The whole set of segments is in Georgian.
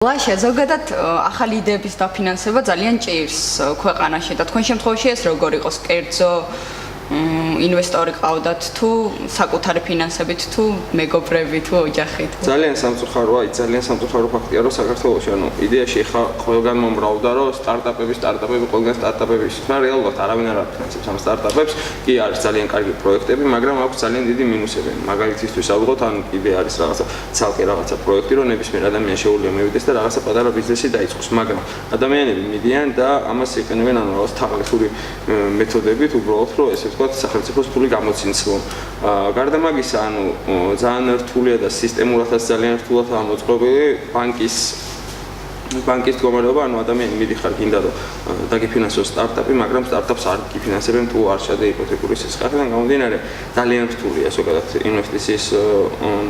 ლაშა ზოგადად ახალი იდეების დაფინანსება ძალიან ჭირს ქვეყანაში და თქვენ შემთხვევაში ეს როგორ იყოს კერძო ინვესტორი ყავდათ თუ საკუთარი ფინანსებით თუ მეგობრები თუ ოჯახით ძალიან სამწუხაროა ძალიან სამწუხარო ფაქტია რომ საქართველოში ანუ იდეაში ხა ყველგან მომრავლდა რომ სტარტაპები ყველგან სტარტაპების მაგრამ რეალურად არავინ არ აფინანსებს ამ სტარტაპებს კი არის ძალიან კარგი პროექტები მაგრამ აქვს ძალიან დიდი მინუსები მაგალითისთვის ავიღოთ ან იდეა არის რაღაცა ცალკე რაღაცა პროექტი რომ ნებისმიერ ადამიანს შეუძლია მივიდეს და რაღაცა პატარა ბიზნესი დაიწყოს მაგრამ ადამიანები მიდიან და ამას იყენებენ ანუ რაღაც თაღლითური მეთოდებით უბრალოდ რომ ესე ვთქვათ სახელმწიფოს ფული გამოცინცლონ. გარდა მაგისა, ანუ ძალიან რთულია და სისტემურადაც ძალიან რთულად მოწყობილი ბანკის მდგომარეობა, ანუ ადამიანი მიდიხარ გინდა რომ დაგიფინანსოს სტარტაპი, მაგრამ სტარტაპს არ გიფინანსებენ თუ არ შეადე იპოთეკური სისხლიდან გამომდინარე, ძალიან რთულია ზოგადად ინვესტიციის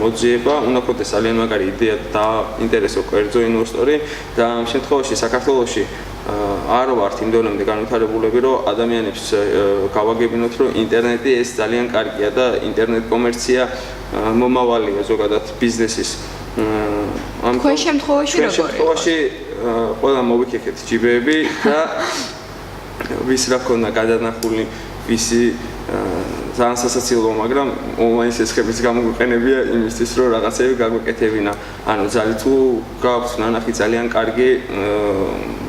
მოძიება, უნდა გქონდეს ძალიან მაგარი იდეა და ინტერესო კერძო ინვესტორი და ამ შემთხვევაში საქართველოში არ ვართ იმ დონემდე განვითარებულები, რომ ადამიანებს გავაგებინოთ, რომ ინტერნეტი ეს ძალიან კარგია და ინტერნეტ კომერცია მომავალია ზოგადად ბიზნესის. თქვენ შემთხვევაში როგორ? შემთხვევაში ყველა მოვიქექეთ ჯიბეები და ვის რა ქონდა გადანახული, ვისი ძალიან სასაცილოა, მაგრამ ონლაინ სესხების გამოყენებია იმისთვის, რომ რაღაცები გაგვეკეთებინა. ანუ ძალიან თუ გაქვს ნანახი ძალიან კარგი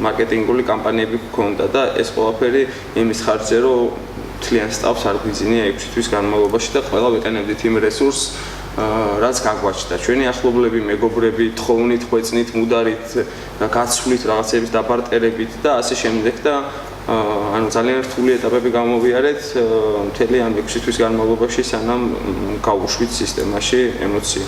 მარკეტინგული კამპანიები გქონდა და ეს ყველაფერი იმის ხარჯზე, რომ მთლიან სტაფს არ გვიძინია 6 თვის განმავლობაში და ყველა ვიყენებდით იმ რესურსს რაც გაგვაჩნდა. ჩვენი ახლობლები, მეგობრები, თხოვნით, ხვეწნით, მუდარით, გაცვლით რაღაცების დაბარტერებით და ასე შემდეგ და ანუ ძალიან რთული ეტაპები გამოვიარეთ მთელი ამ 6 თვის განმავლობაში სანამ გავუშვით სისტემაში ემოცია.